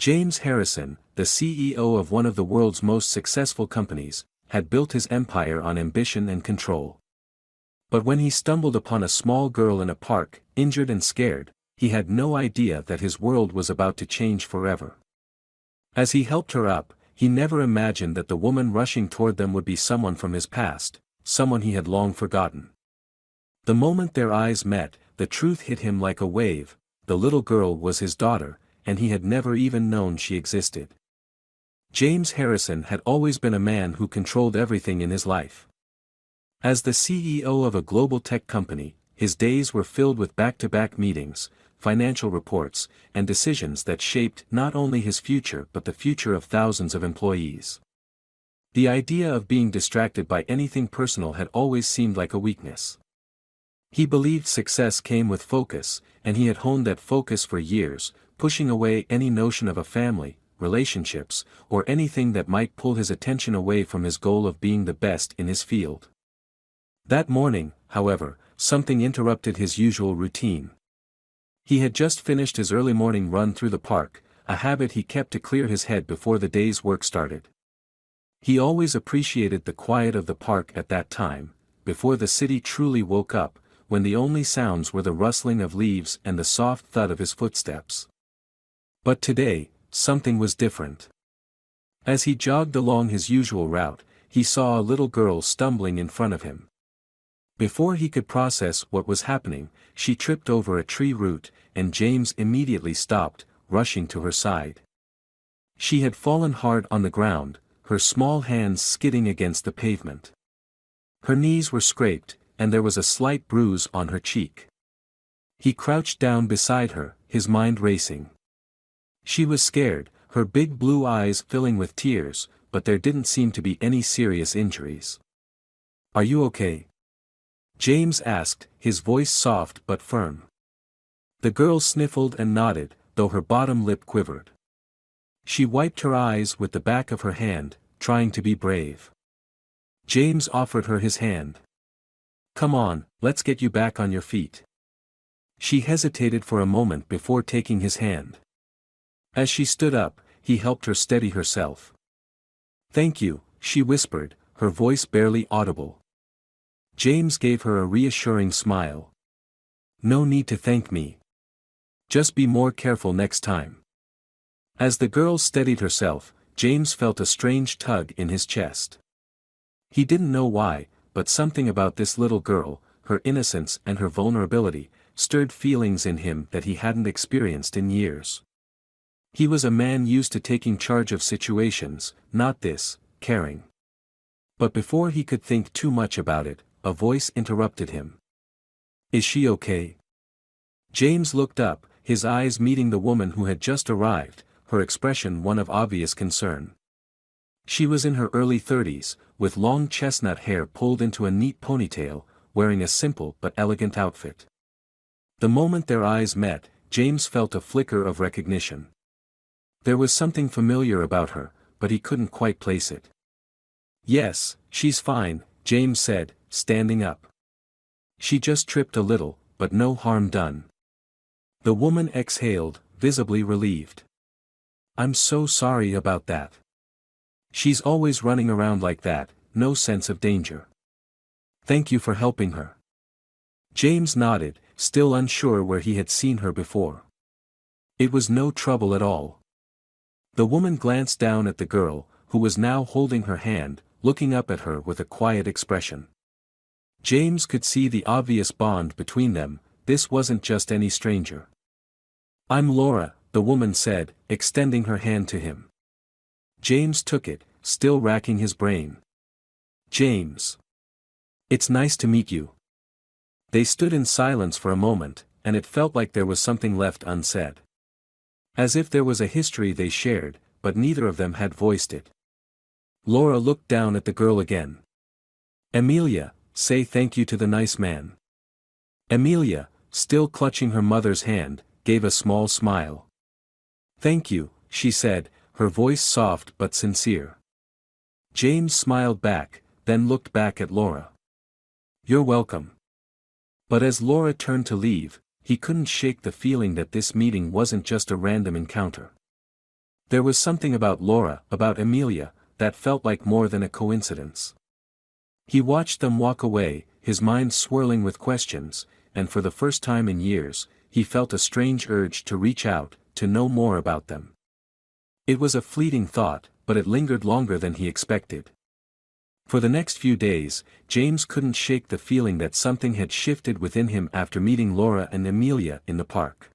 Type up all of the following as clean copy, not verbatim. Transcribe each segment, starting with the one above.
James Harrison, the CEO of one of the world's most successful companies, had built his empire on ambition and control. But when he stumbled upon a small girl in a park, injured and scared, he had no idea that his world was about to change forever. As he helped her up, he never imagined that the woman rushing toward them would be someone from his past, someone he had long forgotten. The moment their eyes met, the truth hit him like a wave: the little girl was his daughter, and he had never even known she existed. James Harrison had always been a man who controlled everything in his life. As the CEO of a global tech company, his days were filled with back-to-back meetings, financial reports, and decisions that shaped not only his future but the future of thousands of employees. The idea of being distracted by anything personal had always seemed like a weakness. He believed success came with focus, and he had honed that focus for years, pushing away any notion of a family, relationships, or anything that might pull his attention away from his goal of being the best in his field. That morning, however, something interrupted his usual routine. He had just finished his early morning run through the park, a habit he kept to clear his head before the day's work started. He always appreciated the quiet of the park at that time, before the city truly woke up, when the only sounds were the rustling of leaves and the soft thud of his footsteps. But today, something was different. As he jogged along his usual route, he saw a little girl stumbling in front of him. Before he could process what was happening, she tripped over a tree root, and James immediately stopped, rushing to her side. She had fallen hard on the ground, her small hands skidding against the pavement. Her knees were scraped, and there was a slight bruise on her cheek. He crouched down beside her, his mind racing. She was scared, her big blue eyes filling with tears, but there didn't seem to be any serious injuries. "Are you okay?" James asked, his voice soft but firm. The girl sniffled and nodded, though her bottom lip quivered. She wiped her eyes with the back of her hand, trying to be brave. James offered her his hand. "Come on, let's get you back on your feet." She hesitated for a moment before taking his hand. As she stood up, he helped her steady herself. "Thank you," she whispered, her voice barely audible. James gave her a reassuring smile. "No need to thank me. Just be more careful next time." As the girl steadied herself, James felt a strange tug in his chest. He didn't know why, but something about this little girl, her innocence and her vulnerability, stirred feelings in him that he hadn't experienced in years. He was a man used to taking charge of situations, not this, caring. But before he could think too much about it, a voice interrupted him. "Is she okay?" James looked up, his eyes meeting the woman who had just arrived, her expression one of obvious concern. She was in her early 30s, with long chestnut hair pulled into a neat ponytail, wearing a simple but elegant outfit. The moment their eyes met, James felt a flicker of recognition. There was something familiar about her, but he couldn't quite place it. "Yes, she's fine," James said, standing up. "She just tripped a little, but no harm done." The woman exhaled, visibly relieved. "I'm so sorry about that. She's always running around like that, no sense of danger. Thank you for helping her." James nodded, still unsure where he had seen her before. "It was no trouble at all." The woman glanced down at the girl, who was now holding her hand, looking up at her with a quiet expression. James could see the obvious bond between them. This wasn't just any stranger. "I'm Laura," the woman said, extending her hand to him. James took it, still racking his brain. "James. It's nice to meet you." They stood in silence for a moment, and it felt like there was something left unsaid. As if there was a history they shared, but neither of them had voiced it. Laura looked down at the girl again. "Amelia, say thank you to the nice man." Amelia, still clutching her mother's hand, gave a small smile. "Thank you," she said, her voice soft but sincere. James smiled back, then looked back at Laura. "You're welcome." But as Laura turned to leave, he couldn't shake the feeling that this meeting wasn't just a random encounter. There was something about Laura, about Amelia, that felt like more than a coincidence. He watched them walk away, his mind swirling with questions, and for the first time in years, he felt a strange urge to reach out, to know more about them. It was a fleeting thought, but it lingered longer than he expected. For the next few days, James couldn't shake the feeling that something had shifted within him after meeting Laura and Amelia in the park.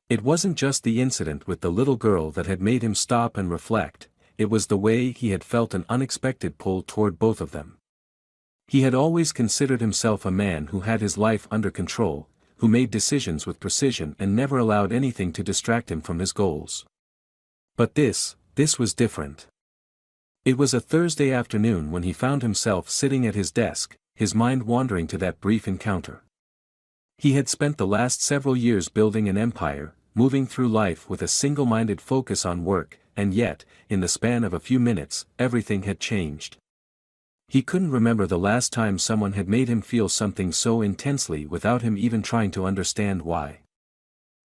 It wasn't just the incident with the little girl that had made him stop and reflect, it was the way he had felt an unexpected pull toward both of them. He had always considered himself a man who had his life under control, who made decisions with precision and never allowed anything to distract him from his goals. But this was different. It was a Thursday afternoon when he found himself sitting at his desk, his mind wandering to that brief encounter. He had spent the last several years building an empire, moving through life with a single-minded focus on work, and yet, in the span of a few minutes, everything had changed. He couldn't remember the last time someone had made him feel something so intensely without him even trying to understand why.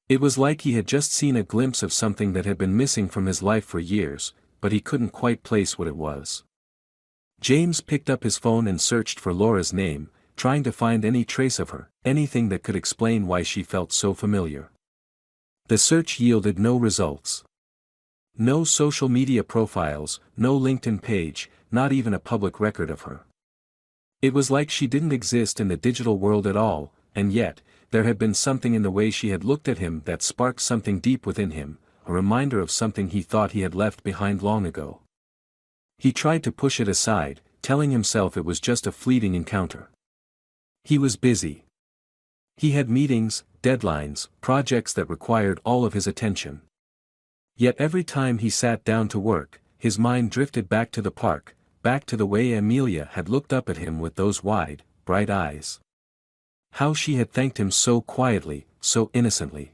It was like he had just seen a glimpse of something that had been missing from his life for years, but he couldn't quite place what it was. James picked up his phone and searched for Laura's name, trying to find any trace of her, anything that could explain why she felt so familiar. The search yielded no results. No social media profiles, no LinkedIn page, not even a public record of her. It was like she didn't exist in the digital world at all, and yet, there had been something in the way she had looked at him that sparked something deep within him, a reminder of something he thought he had left behind long ago. He tried to push it aside, telling himself it was just a fleeting encounter. He was busy. He had meetings, deadlines, projects that required all of his attention. Yet every time he sat down to work, his mind drifted back to the park, back to the way Amelia had looked up at him with those wide, bright eyes. How she had thanked him so quietly, so innocently.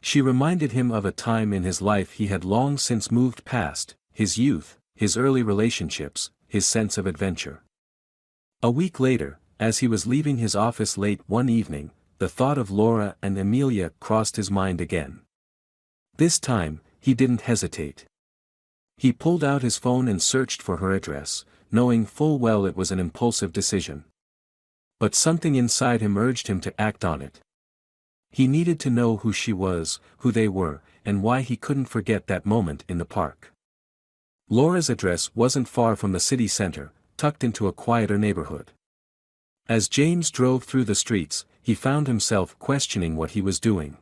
She reminded him of a time in his life he had long since moved past, his youth, his early relationships, his sense of adventure. A week later, as he was leaving his office late one evening, the thought of Laura and Amelia crossed his mind again. This time, he didn't hesitate. He pulled out his phone and searched for her address, knowing full well it was an impulsive decision. But something inside him urged him to act on it. He needed to know who she was, who they were, and why he couldn't forget that moment in the park. Laura's address wasn't far from the city center, tucked into a quieter neighborhood. As James drove through the streets, he found himself questioning what he was doing.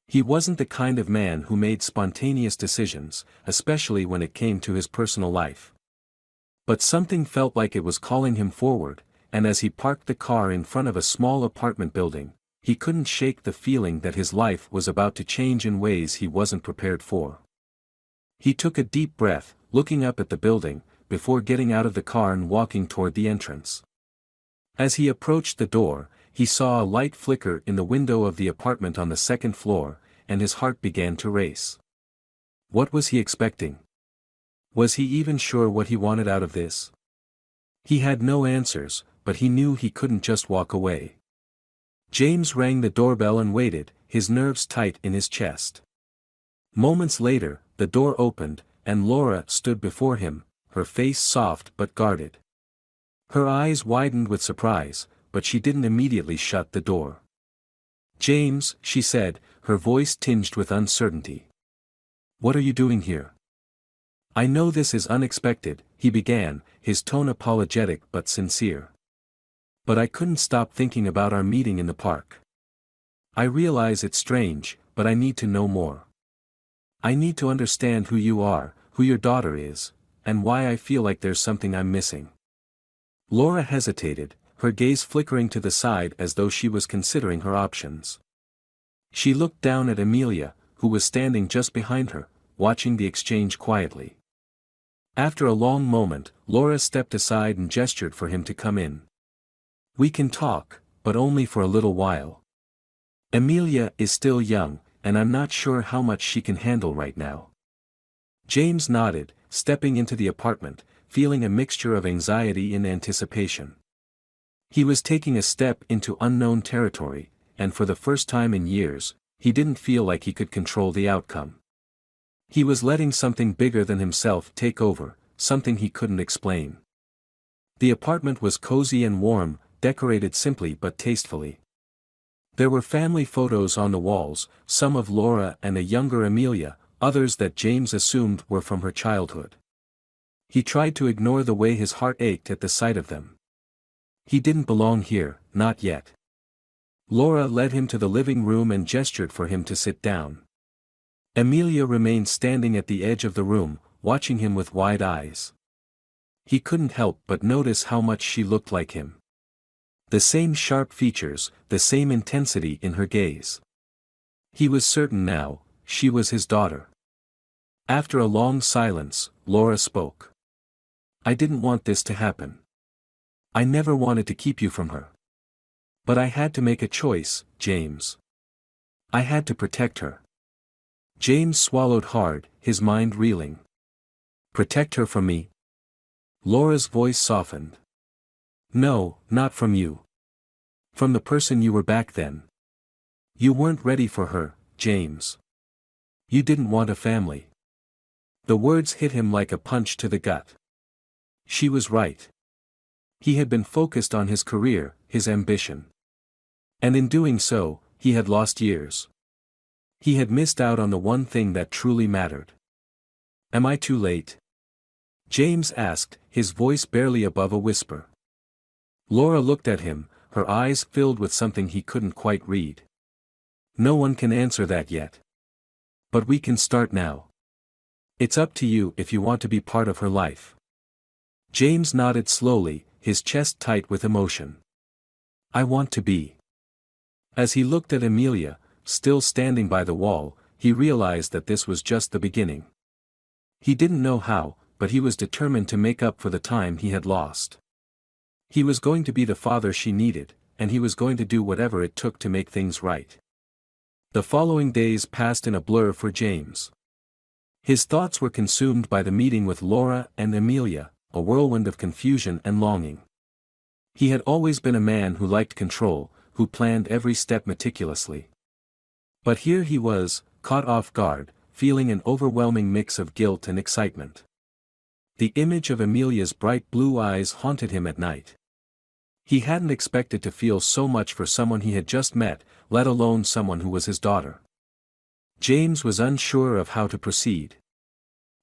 He wasn't the kind of man who made spontaneous decisions, especially when it came to his personal life. But something felt like it was calling him forward, and as he parked the car in front of a small apartment building, he couldn't shake the feeling that his life was about to change in ways he wasn't prepared for. He took a deep breath, looking up at the building, before getting out of the car and walking toward the entrance. As he approached the door, he saw a light flicker in the window of the apartment on the second floor, and his heart began to race. What was he expecting? Was he even sure what he wanted out of this? He had no answers, but he knew he couldn't just walk away. James rang the doorbell and waited, his nerves tight in his chest. Moments later, the door opened, and Laura stood before him, her face soft but guarded. Her eyes widened with surprise, but she didn't immediately shut the door. "James," she said, her voice tinged with uncertainty. "What are you doing here?" "I know this is unexpected," he began, his tone apologetic but sincere. "But I couldn't stop thinking about our meeting in the park. I realize it's strange, but I need to know more. I need to understand who you are, who your daughter is, and why I feel like there's something I'm missing." Laura hesitated, her gaze flickering to the side as though she was considering her options. She looked down at Amelia, who was standing just behind her, watching the exchange quietly. After a long moment, Laura stepped aside and gestured for him to come in. "We can talk, but only for a little while. Amelia is still young, and I'm not sure how much she can handle right now." James nodded, stepping into the apartment, feeling a mixture of anxiety and anticipation. He was taking a step into unknown territory, and for the first time in years, he didn't feel like he could control the outcome. He was letting something bigger than himself take over, something he couldn't explain. The apartment was cozy and warm, decorated simply but tastefully. There were family photos on the walls, some of Laura and a younger Amelia, others that James assumed were from her childhood. He tried to ignore the way his heart ached at the sight of them. He didn't belong here, not yet. Laura led him to the living room and gestured for him to sit down. Amelia remained standing at the edge of the room, watching him with wide eyes. He couldn't help but notice how much she looked like him. The same sharp features, the same intensity in her gaze. He was certain now, she was his daughter. After a long silence, Laura spoke. "I didn't want this to happen. I never wanted to keep you from her. But I had to make a choice, James. I had to protect her." James swallowed hard, his mind reeling. "Protect her from me?" Laura's voice softened. "No, not from you. From the person you were back then. You weren't ready for her, James. You didn't want a family." The words hit him like a punch to the gut. She was right. He had been focused on his career, his ambition. And in doing so, he had lost years. He had missed out on the one thing that truly mattered. "Am I too late?" James asked, his voice barely above a whisper. Laura looked at him, her eyes filled with something he couldn't quite read. "No one can answer that yet. But we can start now. It's up to you if you want to be part of her life." James nodded slowly, his chest tight with emotion. "I want to be." As he looked at Amelia, still standing by the wall, he realized that this was just the beginning. He didn't know how, but he was determined to make up for the time he had lost. He was going to be the father she needed, and he was going to do whatever it took to make things right. The following days passed in a blur for James. His thoughts were consumed by the meeting with Laura and Amelia, a whirlwind of confusion and longing. He had always been a man who liked control, who planned every step meticulously. But here he was, caught off guard, feeling an overwhelming mix of guilt and excitement. The image of Amelia's bright blue eyes haunted him at night. He hadn't expected to feel so much for someone he had just met, let alone someone who was his daughter. James was unsure of how to proceed.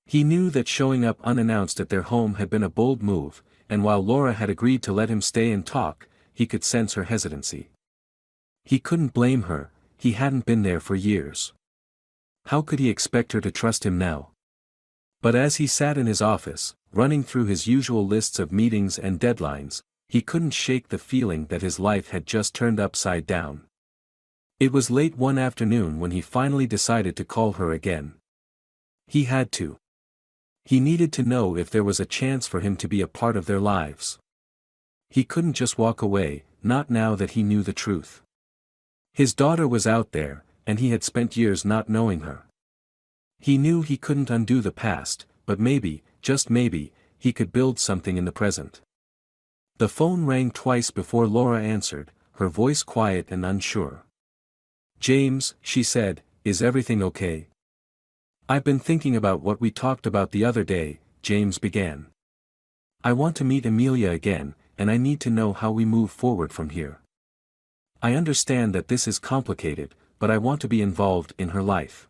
He knew that showing up unannounced at their home had been a bold move, and while Laura had agreed to let him stay and talk, he could sense her hesitancy. He couldn't blame her, he hadn't been there for years. How could he expect her to trust him now? But as he sat in his office, running through his usual lists of meetings and deadlines, he couldn't shake the feeling that his life had just turned upside down. It was late one afternoon when he finally decided to call her again. He had to. He needed to know if there was a chance for him to be a part of their lives. He couldn't just walk away, not now that he knew the truth. His daughter was out there, and he had spent years not knowing her. He knew he couldn't undo the past, but maybe, just maybe, he could build something in the present. The phone rang twice before Laura answered, her voice quiet and unsure. "James," she said, "is everything okay?" "I've been thinking about what we talked about the other day," James began. "I want to meet Amelia again, and I need to know how we move forward from here. I understand that this is complicated, but I want to be involved in her life.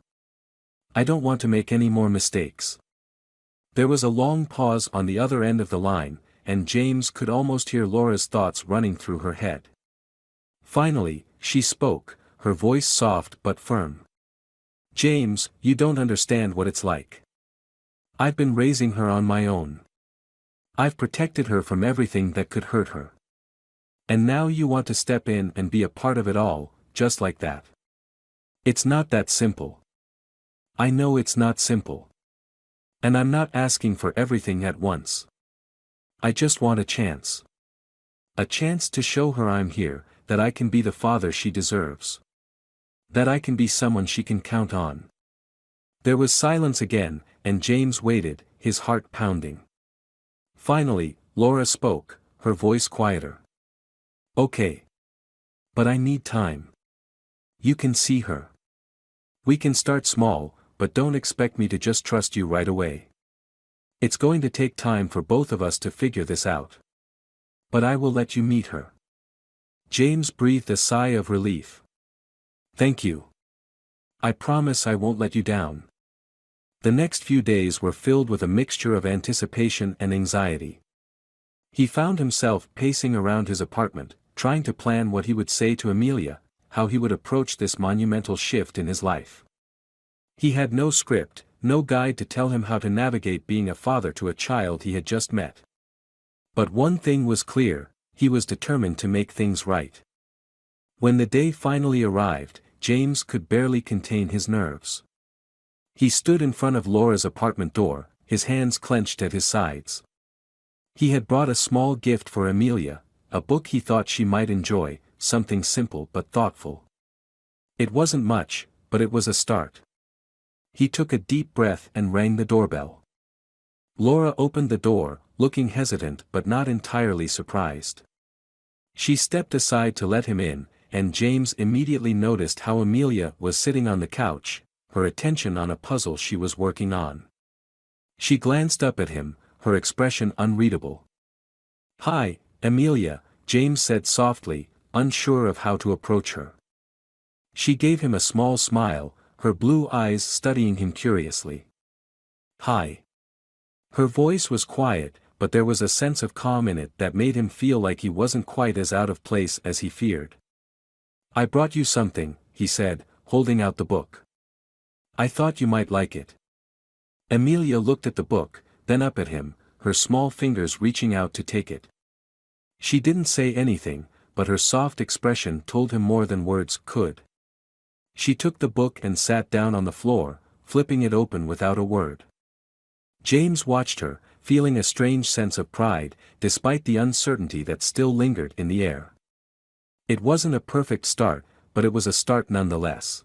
I don't want to make any more mistakes." There was a long pause on the other end of the line, and James could almost hear Laura's thoughts running through her head. Finally, she spoke, her voice soft but firm. "James, you don't understand what it's like. I've been raising her on my own. I've protected her from everything that could hurt her. And now you want to step in and be a part of it all, just like that. It's not that simple. I know it's not simple. And I'm not asking for everything at once. I just want a chance. A chance to show her I'm here, that I can be the father she deserves. That I can be someone she can count on." There was silence again, and James waited, his heart pounding. Finally, Laura spoke, her voice quieter. "Okay. But I need time. You can see her. We can start small, but don't expect me to just trust you right away. It's going to take time for both of us to figure this out. But I will let you meet her." James breathed a sigh of relief. "Thank you. I promise I won't let you down." The next few days were filled with a mixture of anticipation and anxiety. He found himself pacing around his apartment, trying to plan what he would say to Amelia, how he would approach this monumental shift in his life. He had no script, no guide to tell him how to navigate being a father to a child he had just met. But one thing was clear, he was determined to make things right. When the day finally arrived, James could barely contain his nerves. He stood in front of Laura's apartment door, his hands clenched at his sides. He had brought a small gift for Amelia, a book he thought she might enjoy, something simple but thoughtful. It wasn't much, but it was a start. He took a deep breath and rang the doorbell. Laura opened the door, looking hesitant but not entirely surprised. She stepped aside to let him in, and James immediately noticed how Amelia was sitting on the couch, her attention on a puzzle she was working on. She glanced up at him, her expression unreadable. "Hi, Amelia," James said softly, unsure of how to approach her. She gave him a small smile, her blue eyes studying him curiously. "Hi." Her voice was quiet, but there was a sense of calm in it that made him feel like he wasn't quite as out of place as he feared. "I brought you something," he said, holding out the book. "I thought you might like it." Amelia looked at the book, then up at him, her small fingers reaching out to take it. She didn't say anything, but her soft expression told him more than words could. She took the book and sat down on the floor, flipping it open without a word. James watched her, feeling a strange sense of pride, despite the uncertainty that still lingered in the air. It wasn't a perfect start, but it was a start nonetheless.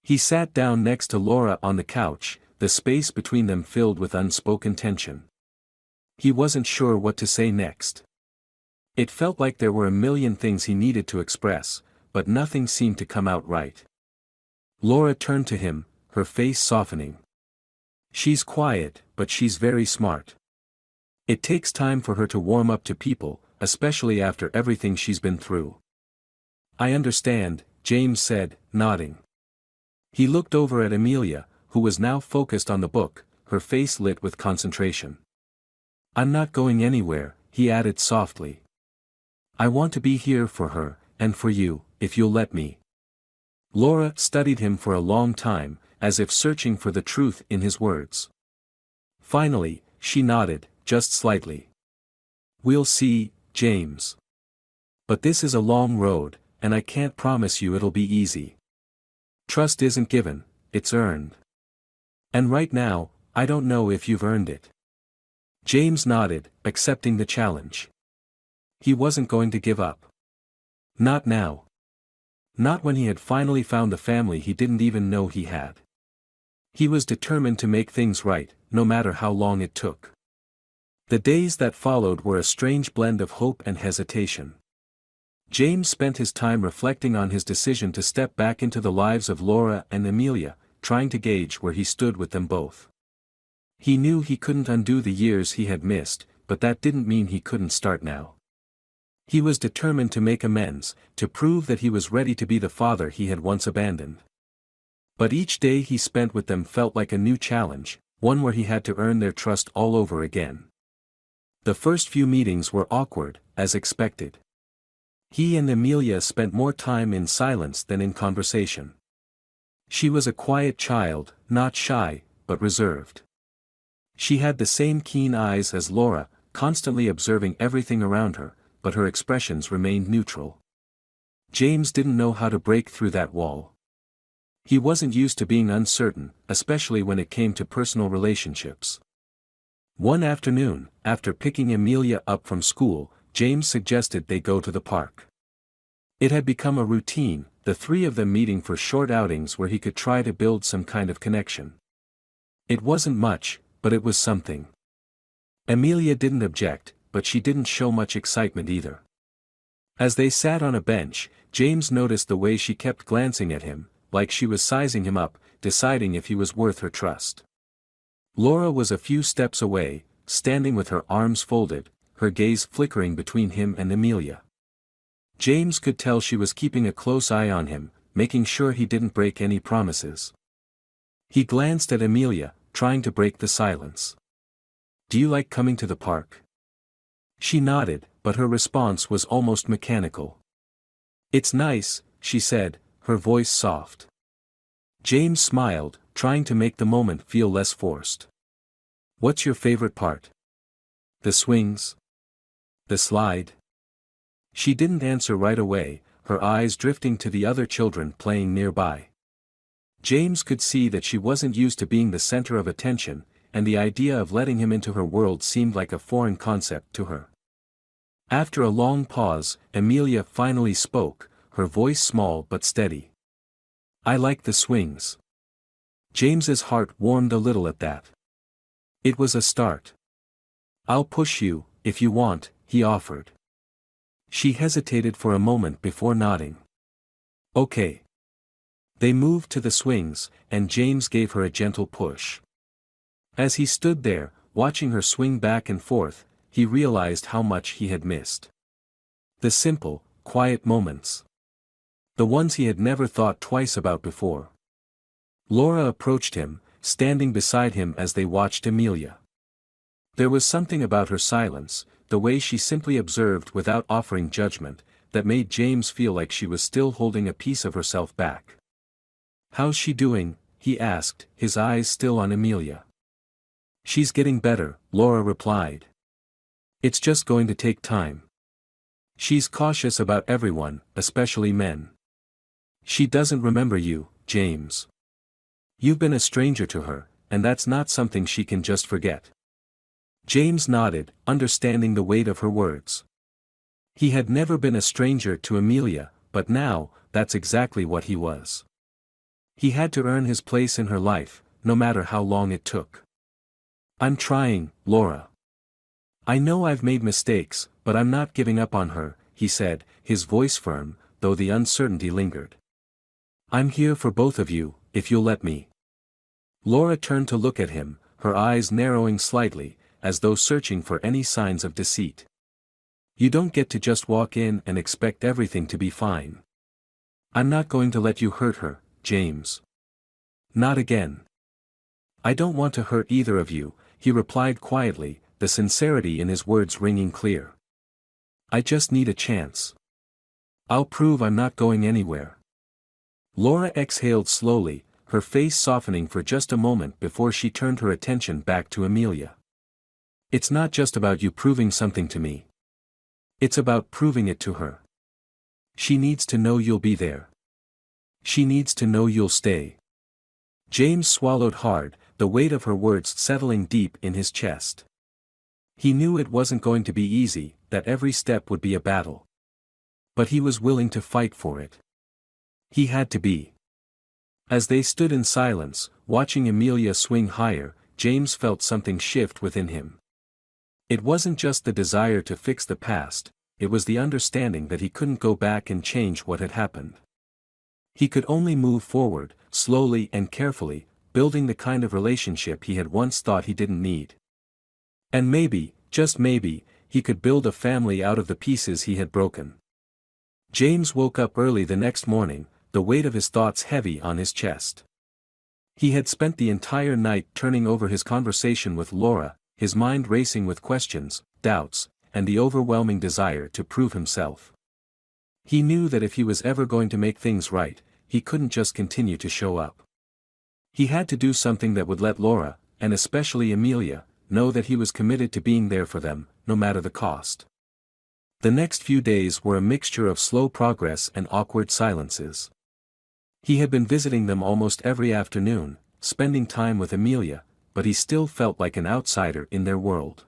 He sat down next to Laura on the couch, the space between them filled with unspoken tension. He wasn't sure what to say next. It felt like there were a million things he needed to express, but nothing seemed to come out right. Laura turned to him, her face softening. "She's quiet, but she's very smart. It takes time for her to warm up to people, especially after everything she's been through." "I understand," James said, nodding. He looked over at Amelia, who was now focused on the book, her face lit with concentration. "I'm not going anywhere," he added softly. "I want to be here for her, and for you, if you'll let me." Laura studied him for a long time, as if searching for the truth in his words. Finally, she nodded, just slightly. "We'll see, James. But this is a long road, and I can't promise you it'll be easy. Trust isn't given, it's earned. And right now, I don't know if you've earned it." James nodded, accepting the challenge. He wasn't going to give up. Not now. Not when he had finally found the family he didn't even know he had. He was determined to make things right, no matter how long it took. The days that followed were a strange blend of hope and hesitation. James spent his time reflecting on his decision to step back into the lives of Laura and Amelia, trying to gauge where he stood with them both. He knew he couldn't undo the years he had missed, but that didn't mean he couldn't start now. He was determined to make amends, to prove that he was ready to be the father he had once abandoned. But each day he spent with them felt like a new challenge, one where he had to earn their trust all over again. The first few meetings were awkward, as expected. He and Amelia spent more time in silence than in conversation. She was a quiet child, not shy, but reserved. She had the same keen eyes as Laura, constantly observing everything around her, but her expressions remained neutral. James didn't know how to break through that wall. He wasn't used to being uncertain, especially when it came to personal relationships. One afternoon, after picking Amelia up from school, James suggested they go to the park. It had become a routine, the three of them meeting for short outings where he could try to build some kind of connection. It wasn't much, but it was something. Amelia didn't object, but she didn't show much excitement either. As they sat on a bench, James noticed the way she kept glancing at him, like she was sizing him up, deciding if he was worth her trust. Laura was a few steps away, standing with her arms folded, her gaze flickering between him and Amelia. James could tell she was keeping a close eye on him, making sure he didn't break any promises. He glanced at Amelia, trying to break the silence. "Do you like coming to the park?" She nodded, but her response was almost mechanical. "It's nice," she said, her voice soft. James smiled, trying to make the moment feel less forced. "What's your favorite part? The swings? The slide?" She didn't answer right away, her eyes drifting to the other children playing nearby. James could see that she wasn't used to being the center of attention, and the idea of letting him into her world seemed like a foreign concept to her. After a long pause, Amelia finally spoke, her voice small but steady. "I like the swings." James's heart warmed a little at that. It was a start. "I'll push you, if you want," he offered. She hesitated for a moment before nodding. "Okay." They moved to the swings, and James gave her a gentle push. As he stood there, watching her swing back and forth, he realized how much he had missed. The simple, quiet moments. The ones he had never thought twice about before. Laura approached him, standing beside him as they watched Amelia. There was something about her silence, the way she simply observed without offering judgment, that made James feel like she was still holding a piece of herself back. "How's she doing?" he asked, his eyes still on Amelia. "She's getting better," Laura replied. "It's just going to take time. She's cautious about everyone, especially men. She doesn't remember you, James. You've been a stranger to her, and that's not something she can just forget." James nodded, understanding the weight of her words. He had never been a stranger to Amelia, but now, that's exactly what he was. He had to earn his place in her life, no matter how long it took. "I'm trying, Laura. I know I've made mistakes, but I'm not giving up on her," he said, his voice firm, though the uncertainty lingered. "I'm here for both of you, if you'll let me." Laura turned to look at him, her eyes narrowing slightly, as though searching for any signs of deceit. "You don't get to just walk in and expect everything to be fine. I'm not going to let you hurt her, James. Not again." "I don't want to hurt either of you," he replied quietly, the sincerity in his words ringing clear. "I just need a chance. I'll prove I'm not going anywhere." Laura exhaled slowly, her face softening for just a moment before she turned her attention back to Amelia. "It's not just about you proving something to me. It's about proving it to her. She needs to know you'll be there. She needs to know you'll stay." James swallowed hard, the weight of her words settling deep in his chest. He knew it wasn't going to be easy, that every step would be a battle. But he was willing to fight for it. He had to be. As they stood in silence, watching Amelia swing higher, James felt something shift within him. It wasn't just the desire to fix the past, it was the understanding that he couldn't go back and change what had happened. He could only move forward, slowly and carefully, building the kind of relationship he had once thought he didn't need. And maybe, just maybe, he could build a family out of the pieces he had broken. James woke up early the next morning, the weight of his thoughts heavy on his chest. He had spent the entire night turning over his conversation with Laura, his mind racing with questions, doubts, and the overwhelming desire to prove himself. He knew that if he was ever going to make things right, he couldn't just continue to show up. He had to do something that would let Laura, and especially Amelia, know that he was committed to being there for them, no matter the cost. The next few days were a mixture of slow progress and awkward silences. He had been visiting them almost every afternoon, spending time with Amelia, but he still felt like an outsider in their world.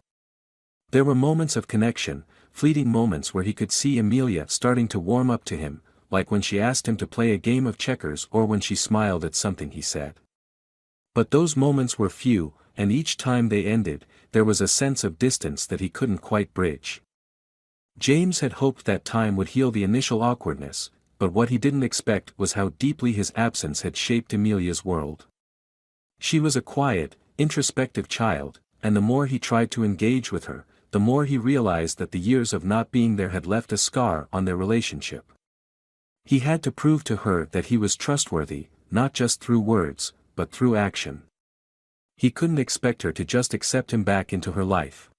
There were moments of connection, fleeting moments where he could see Amelia starting to warm up to him, like when she asked him to play a game of checkers or when she smiled at something he said. But those moments were few, and each time they ended, there was a sense of distance that he couldn't quite bridge. James had hoped that time would heal the initial awkwardness, but what he didn't expect was how deeply his absence had shaped Amelia's world. She was a quiet, introspective child, and the more he tried to engage with her, the more he realized that the years of not being there had left a scar on their relationship. He had to prove to her that he was trustworthy, not just through words, but through action. He couldn't expect her to just accept him back into her life.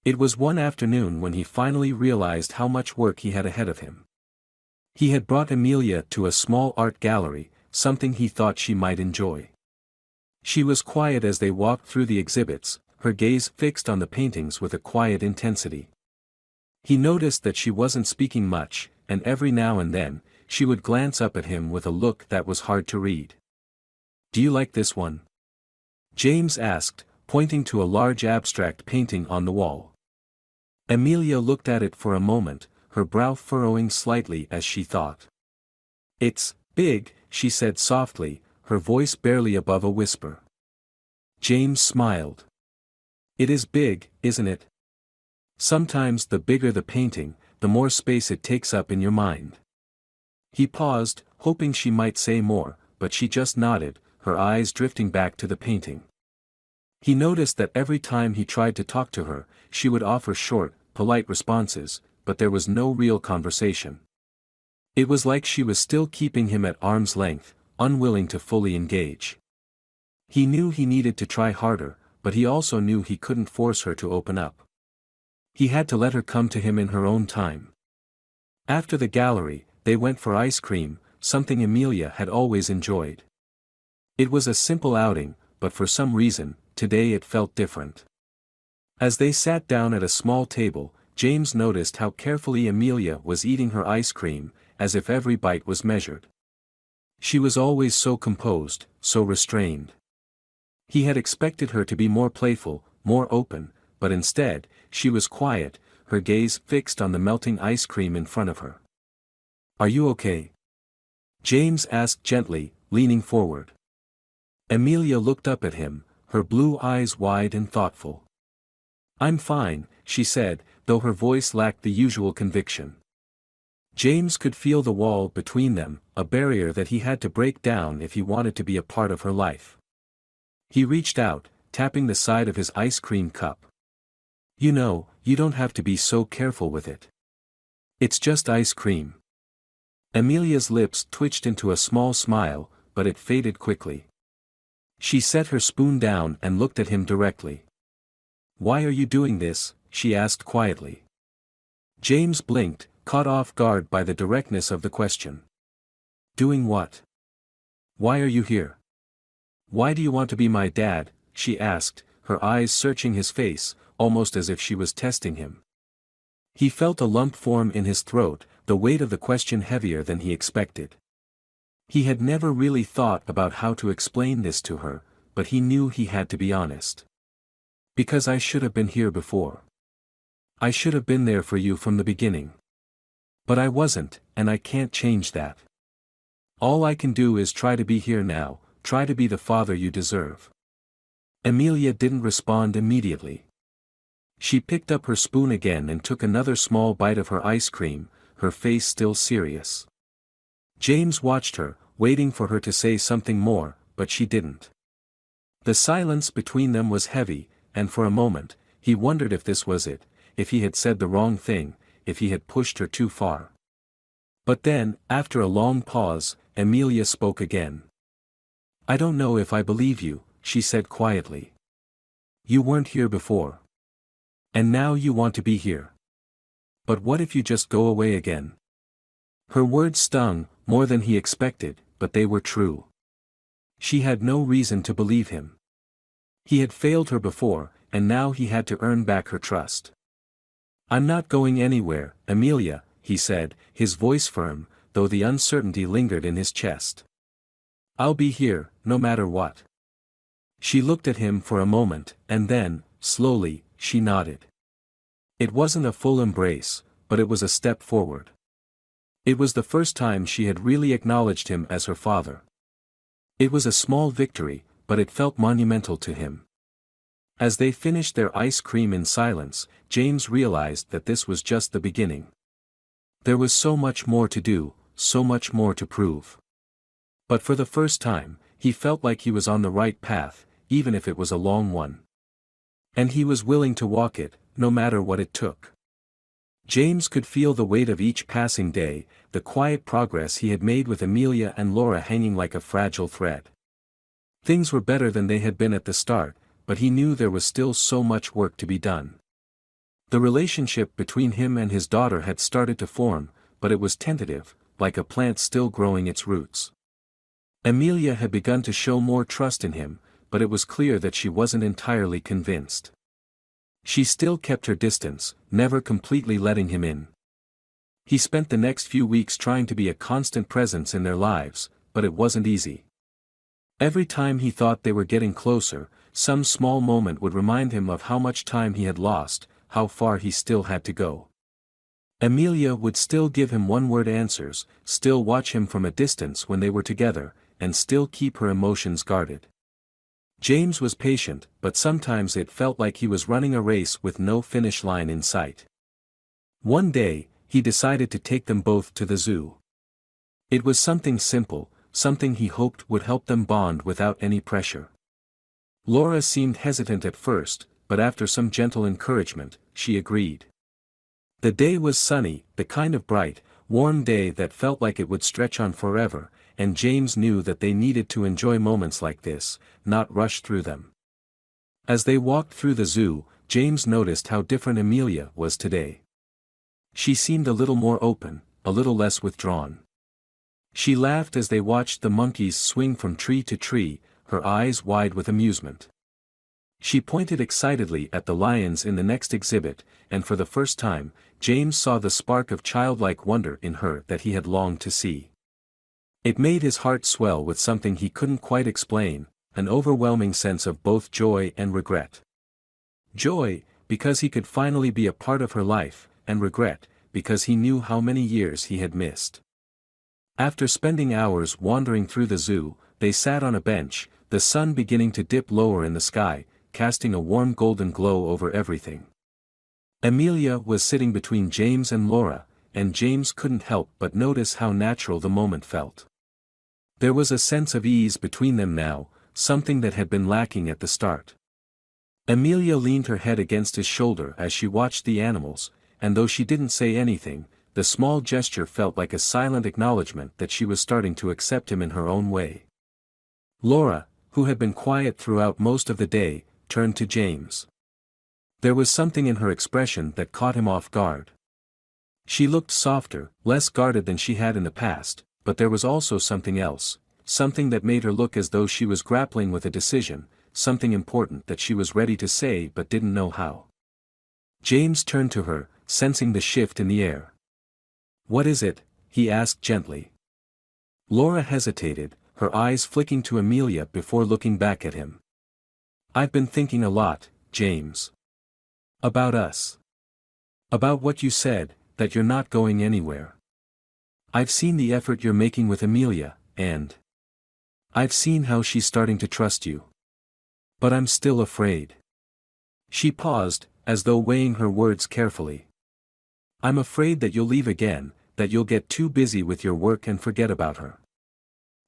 It was one afternoon when he finally realized how much work he had ahead of him. He had brought Amelia to a small art gallery, something he thought she might enjoy. She was quiet as they walked through the exhibits, her gaze fixed on the paintings with a quiet intensity. He noticed that she wasn't speaking much, and every now and then, she would glance up at him with a look that was hard to read. "Do you like this one?" James asked, pointing to a large abstract painting on the wall. Amelia looked at it for a moment, her brow furrowing slightly as she thought. "It's big," she said softly, her voice barely above a whisper. James smiled. "It is big, isn't it? Sometimes the bigger the painting, the more space it takes up in your mind." He paused, hoping she might say more, but she just nodded, her eyes drifting back to the painting. He noticed that every time he tried to talk to her, she would offer short, polite responses, but there was no real conversation. It was like she was still keeping him at arm's length, unwilling to fully engage. He knew he needed to try harder, but he also knew he couldn't force her to open up. He had to let her come to him in her own time. After the gallery, they went for ice cream, something Amelia had always enjoyed. It was a simple outing, but for some reason, today it felt different. As they sat down at a small table, James noticed how carefully Amelia was eating her ice cream, as if every bite was measured. She was always so composed, so restrained. He had expected her to be more playful, more open, but instead, she was quiet, her gaze fixed on the melting ice cream in front of her. "Are you okay?" James asked gently, leaning forward. Amelia looked up at him, her blue eyes wide and thoughtful. "I'm fine," she said, though her voice lacked the usual conviction. James could feel the wall between them, a barrier that he had to break down if he wanted to be a part of her life. He reached out, tapping the side of his ice cream cup. "You know, you don't have to be so careful with it. It's just ice cream." Amelia's lips twitched into a small smile, but it faded quickly. She set her spoon down and looked at him directly. "Why are you doing this?" she asked quietly. James blinked, caught off guard by the directness of the question. "Doing what? Why are you here? Why do you want to be my dad?" she asked, her eyes searching his face, almost as if she was testing him. He felt a lump form in his throat, the weight of the question heavier than he expected. He had never really thought about how to explain this to her, but he knew he had to be honest. "Because I should have been here before. I should have been there for you from the beginning. But I wasn't, and I can't change that. All I can do is try to be here now, try to be the father you deserve." Amelia didn't respond immediately. She picked up her spoon again and took another small bite of her ice cream, her face still serious. James watched her, waiting for her to say something more, but she didn't. The silence between them was heavy, and for a moment, he wondered if this was it, if he had said the wrong thing, if he had pushed her too far. But then, after a long pause, Amelia spoke again. "I don't know if I believe you," she said quietly. "You weren't here before. And now you want to be here. But what if you just go away again?" Her words stung, more than he expected, but they were true. She had no reason to believe him. He had failed her before, and now he had to earn back her trust. "I'm not going anywhere, Amelia," he said, his voice firm, though the uncertainty lingered in his chest. "I'll be here, no matter what." She looked at him for a moment, and then, slowly, she nodded. It wasn't a full embrace, but it was a step forward. It was the first time she had really acknowledged him as her father. It was a small victory, but it felt monumental to him. As they finished their ice cream in silence, James realized that this was just the beginning. There was so much more to do, so much more to prove. But for the first time, he felt like he was on the right path, even if it was a long one. And he was willing to walk it, no matter what it took. James could feel the weight of each passing day, the quiet progress he had made with Amelia and Laura hanging like a fragile thread. Things were better than they had been at the start, but he knew there was still so much work to be done. The relationship between him and his daughter had started to form, but it was tentative, like a plant still growing its roots. Amelia had begun to show more trust in him, but it was clear that she wasn't entirely convinced. She still kept her distance, never completely letting him in. He spent the next few weeks trying to be a constant presence in their lives, but it wasn't easy. Every time he thought they were getting closer, some small moment would remind him of how much time he had lost, how far he still had to go. Amelia would still give him one-word answers, still watch him from a distance when they were together, and still keep her emotions guarded. James was patient, but sometimes it felt like he was running a race with no finish line in sight. One day, he decided to take them both to the zoo. It was something simple, something he hoped would help them bond without any pressure. Laura seemed hesitant at first, but after some gentle encouragement, she agreed. The day was sunny, the kind of bright, warm day that felt like it would stretch on forever, and James knew that they needed to enjoy moments like this, not rush through them. As they walked through the zoo, James noticed how different Amelia was today. She seemed a little more open, a little less withdrawn. She laughed as they watched the monkeys swing from tree to tree, her eyes wide with amusement. She pointed excitedly at the lions in the next exhibit, and for the first time, James saw the spark of childlike wonder in her that he had longed to see. It made his heart swell with something he couldn't quite explain, an overwhelming sense of both joy and regret. Joy, because he could finally be a part of her life, and regret, because he knew how many years he had missed. After spending hours wandering through the zoo, they sat on a bench, the sun beginning to dip lower in the sky, casting a warm golden glow over everything. Amelia was sitting between James and Laura, and James couldn't help but notice how natural the moment felt. There was a sense of ease between them now, something that had been lacking at the start. Amelia leaned her head against his shoulder as she watched the animals, and though she didn't say anything, the small gesture felt like a silent acknowledgement that she was starting to accept him in her own way. Laura, who had been quiet throughout most of the day, turned to James. There was something in her expression that caught him off guard. She looked softer, less guarded than she had in the past, but there was also something else, something that made her look as though she was grappling with a decision, something important that she was ready to say but didn't know how. James turned to her, sensing the shift in the air. "What is it?" he asked gently. Laura hesitated, her eyes flicking to Amelia before looking back at him. "I've been thinking a lot, James. About us. About what you said, that you're not going anywhere. I've seen the effort you're making with Amelia, and I've seen how she's starting to trust you. But I'm still afraid." She paused, as though weighing her words carefully. "I'm afraid that you'll leave again, that you'll get too busy with your work and forget about her.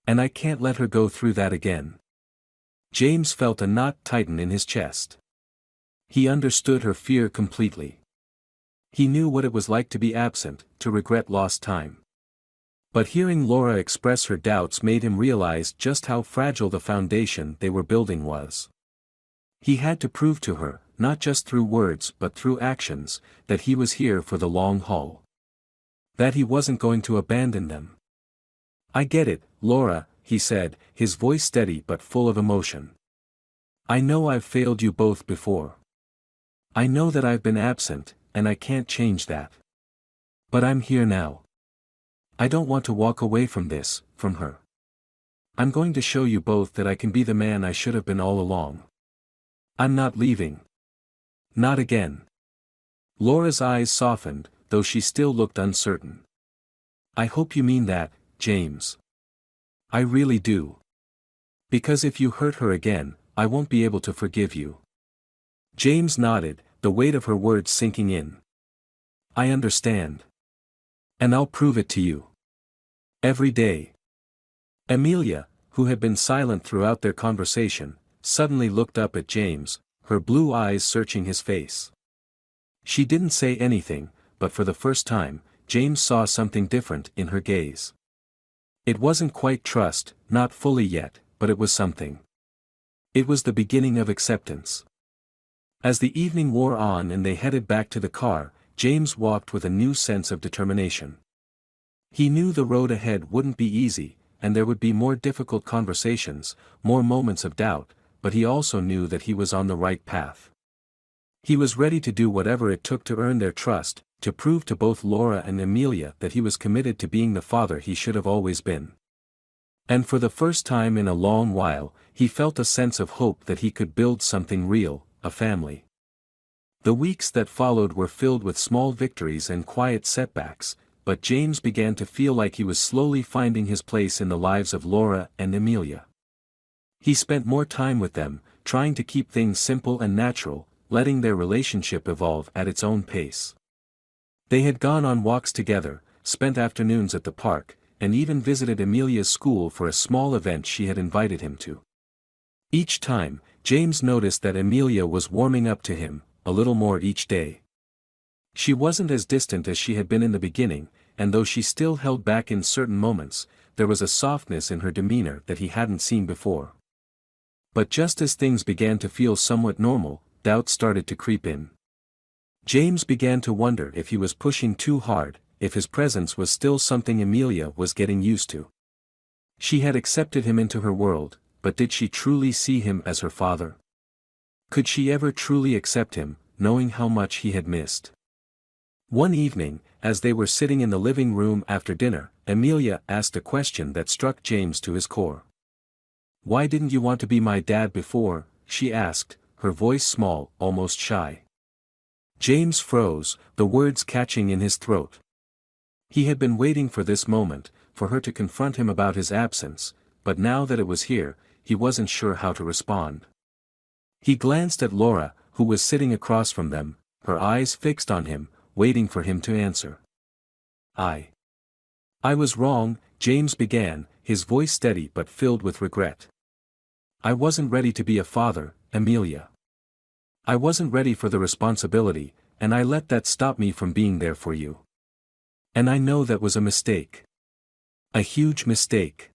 And I can't let her go through that again." James felt a knot tighten in his chest. He understood her fear completely. He knew what it was like to be absent, to regret lost time. But hearing Laura express her doubts made him realize just how fragile the foundation they were building was. He had to prove to her, not just through words but through actions, that he was here for the long haul. That he wasn't going to abandon them. "I get it, Laura," he said, his voice steady but full of emotion. "I know I've failed you both before. I know that I've been absent, and I can't change that. But I'm here now. I don't want to walk away from this, from her. I'm going to show you both that I can be the man I should have been all along. I'm not leaving. Not again." Laura's eyes softened, though she still looked uncertain. "I hope you mean that, James. I really do. Because if you hurt her again, I won't be able to forgive you." James nodded, the weight of her words sinking in. "I understand. And I'll prove it to you." Every day. Amelia, who had been silent throughout their conversation, suddenly looked up at James, her blue eyes searching his face. She didn't say anything, but for the first time, James saw something different in her gaze. It wasn't quite trust, not fully yet, but it was something. It was the beginning of acceptance. As the evening wore on and they headed back to the car, James walked with a new sense of determination. He knew the road ahead wouldn't be easy, and there would be more difficult conversations, more moments of doubt, but he also knew that he was on the right path. He was ready to do whatever it took to earn their trust, to prove to both Laura and Amelia that he was committed to being the father he should have always been. And for the first time in a long while, he felt a sense of hope that he could build something real, a family. The weeks that followed were filled with small victories and quiet setbacks, but James began to feel like he was slowly finding his place in the lives of Laura and Amelia. He spent more time with them, trying to keep things simple and natural, letting their relationship evolve at its own pace. They had gone on walks together, spent afternoons at the park, and even visited Amelia's school for a small event she had invited him to. Each time, James noticed that Amelia was warming up to him, a little more each day. She wasn't as distant as she had been in the beginning, and though she still held back in certain moments, there was a softness in her demeanor that he hadn't seen before. But just as things began to feel somewhat normal, doubt started to creep in. James began to wonder if he was pushing too hard, if his presence was still something Amelia was getting used to. She had accepted him into her world, but did she truly see him as her father? Could she ever truly accept him, knowing how much he had missed? One evening, as they were sitting in the living room after dinner, Amelia asked a question that struck James to his core. "Why didn't you want to be my dad before?" she asked, her voice small, almost shy. James froze, the words catching in his throat. He had been waiting for this moment, for her to confront him about his absence, but now that it was here, he wasn't sure how to respond. He glanced at Laura, who was sitting across from them, her eyes fixed on him, waiting for him to answer. I was wrong," James began, his voice steady but filled with regret. "I wasn't ready to be a father, Amelia. I wasn't ready for the responsibility, and I let that stop me from being there for you. And I know that was a mistake. A huge mistake."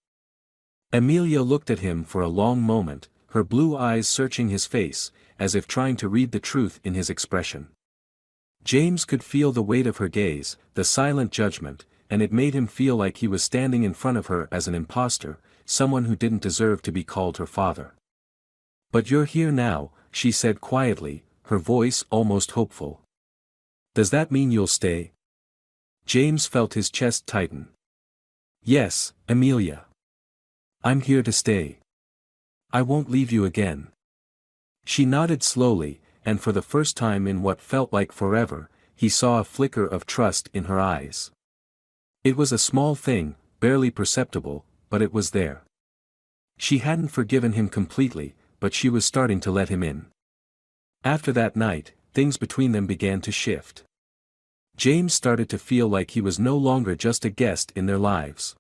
Amelia looked at him for a long moment, her blue eyes searching his face, as if trying to read the truth in his expression. James could feel the weight of her gaze, the silent judgment, and it made him feel like he was standing in front of her as an imposter, someone who didn't deserve to be called her father. "But you're here now," she said quietly, her voice almost hopeful. "Does that mean you'll stay?" James felt his chest tighten. "Yes, Amelia. I'm here to stay. I won't leave you again." She nodded slowly, and for the first time in what felt like forever, he saw a flicker of trust in her eyes. It was a small thing, barely perceptible, but it was there. She hadn't forgiven him completely, but she was starting to let him in. After that night, things between them began to shift. James started to feel like he was no longer just a guest in their lives.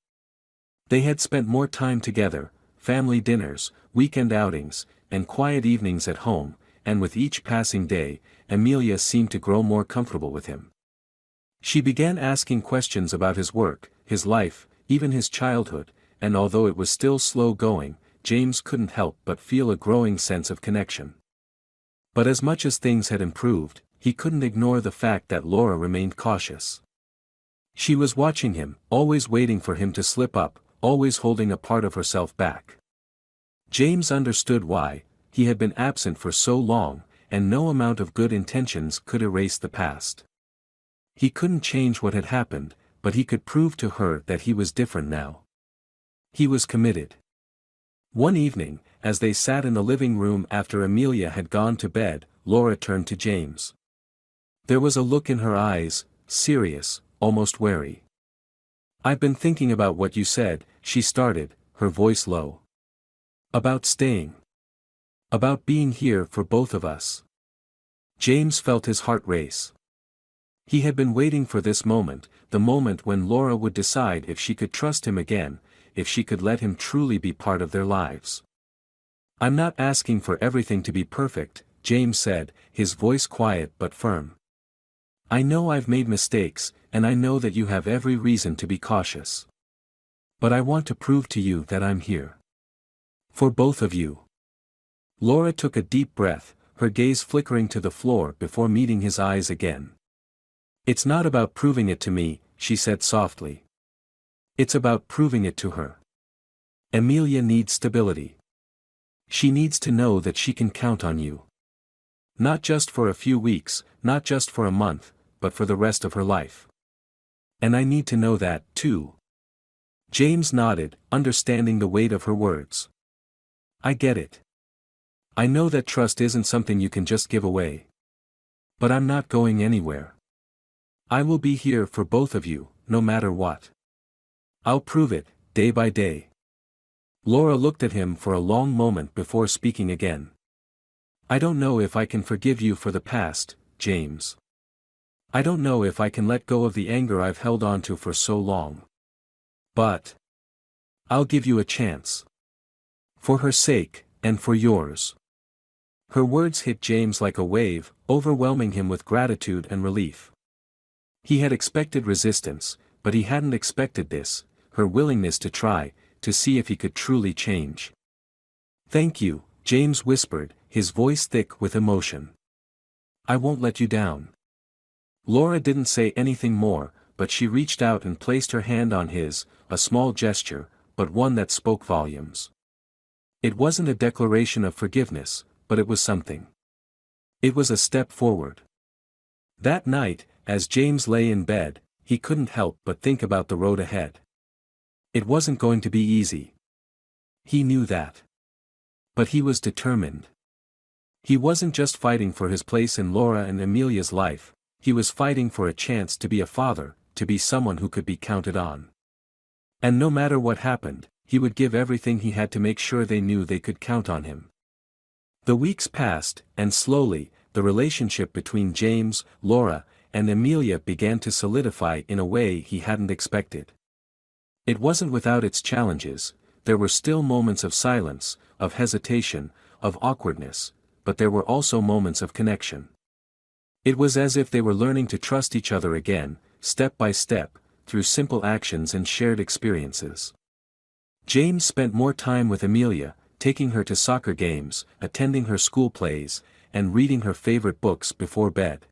They had spent more time together, family dinners, weekend outings, and quiet evenings at home, and with each passing day, Amelia seemed to grow more comfortable with him. She began asking questions about his work, his life, even his childhood, and although it was still slow going, James couldn't help but feel a growing sense of connection. But as much as things had improved, he couldn't ignore the fact that Laura remained cautious. She was watching him, always waiting for him to slip up, always holding a part of herself back. James understood why. He had been absent for so long, and no amount of good intentions could erase the past. He couldn't change what had happened, but he could prove to her that he was different now. He was committed. One evening, as they sat in the living room after Amelia had gone to bed, Laura turned to James. There was a look in her eyes, serious, almost wary. "I've been thinking about what you said," she started, her voice low. "About staying. About being here for both of us." James felt his heart race. He had been waiting for this moment, the moment when Laura would decide if she could trust him again, if she could let him truly be part of their lives. "I'm not asking for everything to be perfect," James said, his voice quiet but firm. "I know I've made mistakes, and I know that you have every reason to be cautious. But I want to prove to you that I'm here. For both of you." Laura took a deep breath, her gaze flickering to the floor before meeting his eyes again. "It's not about proving it to me," she said softly. "It's about proving it to her. Emilia needs stability. She needs to know that she can count on you. Not just for a few weeks, not just for a month, but for the rest of her life. And I need to know that, too." James nodded, understanding the weight of her words. "I get it. I know that trust isn't something you can just give away. But I'm not going anywhere. I will be here for both of you, no matter what. I'll prove it, day by day." Laura looked at him for a long moment before speaking again. "I don't know if I can forgive you for the past, James. I don't know if I can let go of the anger I've held on to for so long. But I'll give you a chance. For her sake, and for yours." Her words hit James like a wave, overwhelming him with gratitude and relief. He had expected resistance, but he hadn't expected this, her willingness to try, to see if he could truly change. "Thank you," James whispered, his voice thick with emotion. "I won't let you down." Laura didn't say anything more, but she reached out and placed her hand on his, a small gesture, but one that spoke volumes. It wasn't a declaration of forgiveness, but it was something. It was a step forward. That night, as James lay in bed, he couldn't help but think about the road ahead. It wasn't going to be easy. He knew that. But he was determined. He wasn't just fighting for his place in Laura and Emilia's life, he was fighting for a chance to be a father, to be someone who could be counted on. And no matter what happened, he would give everything he had to make sure they knew they could count on him. The weeks passed, and slowly, the relationship between James, Laura, and Emilia began to solidify in a way he hadn't expected. It wasn't without its challenges, there were still moments of silence, of hesitation, of awkwardness, but there were also moments of connection. It was as if they were learning to trust each other again, step by step, through simple actions and shared experiences. James spent more time with Emilia, taking her to soccer games, attending her school plays, and reading her favorite books before bed.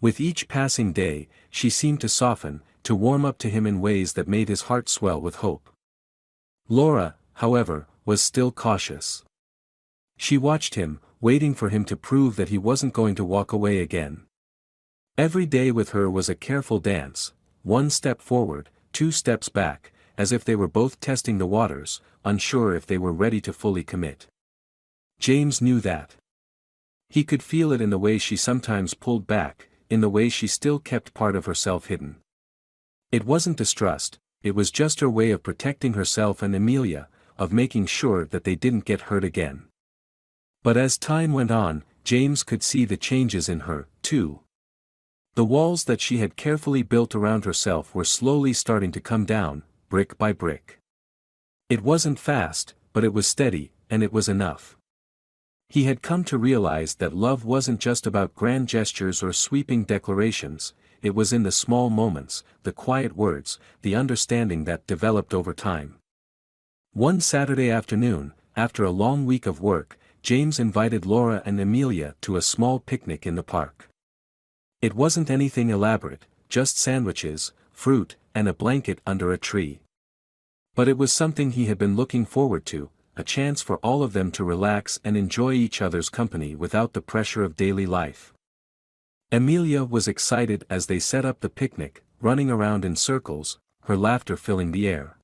With each passing day, she seemed to soften, to warm up to him in ways that made his heart swell with hope. Laura, however, was still cautious. She watched him, waiting for him to prove that he wasn't going to walk away again. Every day with her was a careful dance, one step forward, two steps back, as if they were both testing the waters, unsure if they were ready to fully commit. James knew that. He could feel it in the way she sometimes pulled back, in the way she still kept part of herself hidden. It wasn't distrust, it was just her way of protecting herself and Emilia, of making sure that they didn't get hurt again. But as time went on, James could see the changes in her, too. The walls that she had carefully built around herself were slowly starting to come down, brick by brick. It wasn't fast, but it was steady, and it was enough. He had come to realize that love wasn't just about grand gestures or sweeping declarations, it was in the small moments, the quiet words, the understanding that developed over time. One Saturday afternoon, after a long week of work, James invited Laura and Emilia to a small picnic in the park. It wasn't anything elaborate, just sandwiches, fruit, and a blanket under a tree. But it was something he had been looking forward to, a chance for all of them to relax and enjoy each other's company without the pressure of daily life. Emilia was excited as they set up the picnic, running around in circles, her laughter filling the air.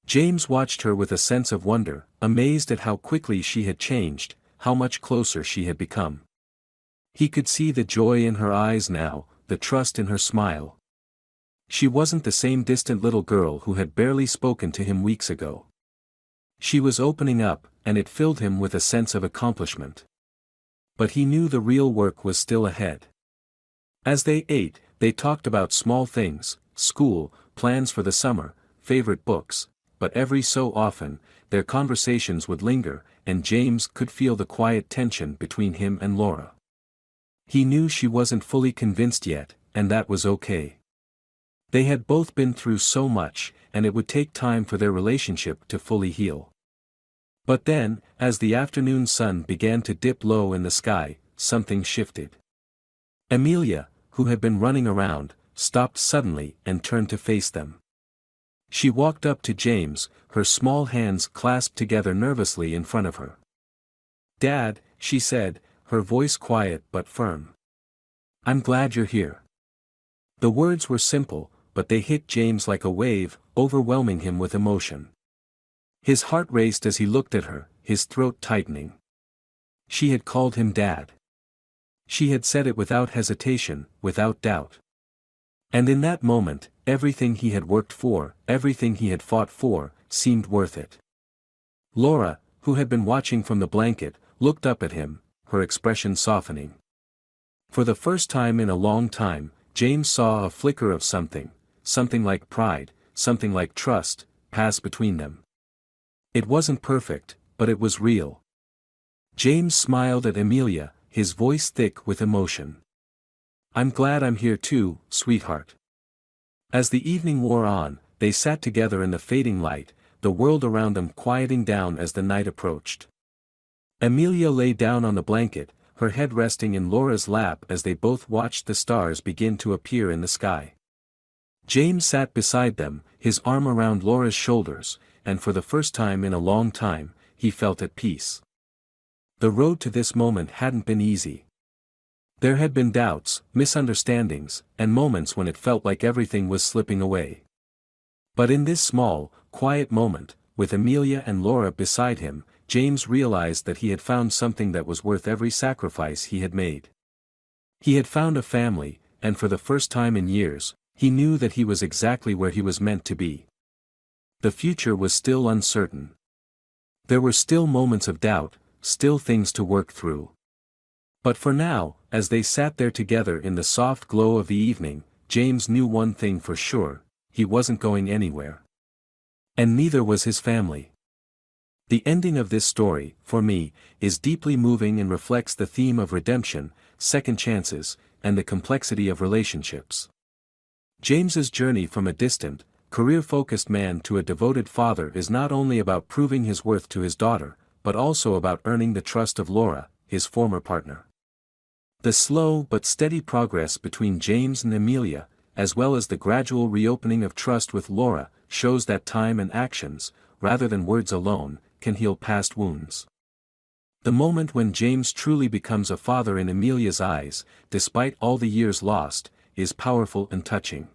James watched her with a sense of wonder, amazed at how quickly she had changed, how much closer she had become. He could see the joy in her eyes now, the trust in her smile. She wasn't the same distant little girl who had barely spoken to him weeks ago. She was opening up, and it filled him with a sense of accomplishment. But he knew the real work was still ahead. As they ate, they talked about small things, school, plans for the summer, favorite books, but every so often, their conversations would linger, and James could feel the quiet tension between him and Laura. He knew she wasn't fully convinced yet, and that was okay. They had both been through so much, and it would take time for their relationship to fully heal. But then, as the afternoon sun began to dip low in the sky, something shifted. Amelia, who had been running around, stopped suddenly and turned to face them. She walked up to James, her small hands clasped together nervously in front of her. "Dad," she said, her voice quiet but firm. "I'm glad you're here." The words were simple, but they hit James like a wave, overwhelming him with emotion. His heart raced as he looked at her, his throat tightening. She had called him Dad. She had said it without hesitation, without doubt. And in that moment, everything he had worked for, everything he had fought for, seemed worth it. Laura, who had been watching from the blanket, looked up at him, her expression softening. For the first time in a long time, James saw a flicker of something like pride, something like trust, pass between them. It wasn't perfect, but it was real. James smiled at Amelia, his voice thick with emotion. "I'm glad I'm here too, sweetheart." As the evening wore on, they sat together in the fading light, the world around them quieting down as the night approached. Amelia lay down on the blanket, her head resting in Laura's lap as they both watched the stars begin to appear in the sky. James sat beside them, his arm around Laura's shoulders, and for the first time in a long time, he felt at peace. The road to this moment hadn't been easy. There had been doubts, misunderstandings, and moments when it felt like everything was slipping away. But in this small, quiet moment, with Amelia and Laura beside him, James realized that he had found something that was worth every sacrifice he had made. He had found a family, and for the first time in years, he knew that he was exactly where he was meant to be. The future was still uncertain. There were still moments of doubt, still things to work through. But for now, as they sat there together in the soft glow of the evening, James knew one thing for sure: he wasn't going anywhere. And neither was his family. The ending of this story, for me, is deeply moving and reflects the theme of redemption, second chances, and the complexity of relationships. James's journey from a distant, career-focused man to a devoted father is not only about proving his worth to his daughter, but also about earning the trust of Laura, his former partner. The slow but steady progress between James and Amelia, as well as the gradual reopening of trust with Laura, shows that time and actions, rather than words alone, can heal past wounds. The moment when James truly becomes a father in Amelia's eyes, despite all the years lost, is powerful and touching.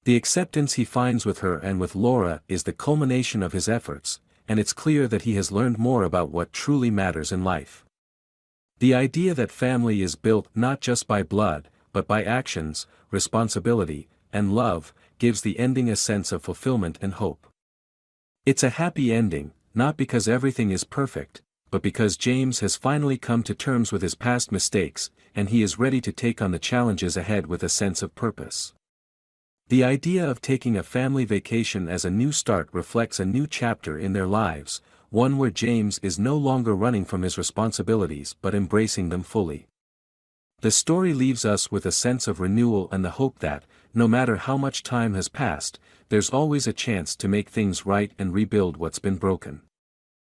The acceptance he finds with her and with Laura is the culmination of his efforts, and it's clear that he has learned more about what truly matters in life. The idea that family is built not just by blood, but by actions, responsibility, and love, gives the ending a sense of fulfillment and hope. It's a happy ending, not because everything is perfect, but because James has finally come to terms with his past mistakes, and he is ready to take on the challenges ahead with a sense of purpose. The idea of taking a family vacation as a new start reflects a new chapter in their lives, one where James is no longer running from his responsibilities but embracing them fully. The story leaves us with a sense of renewal and the hope that, no matter how much time has passed, there's always a chance to make things right and rebuild what's been broken.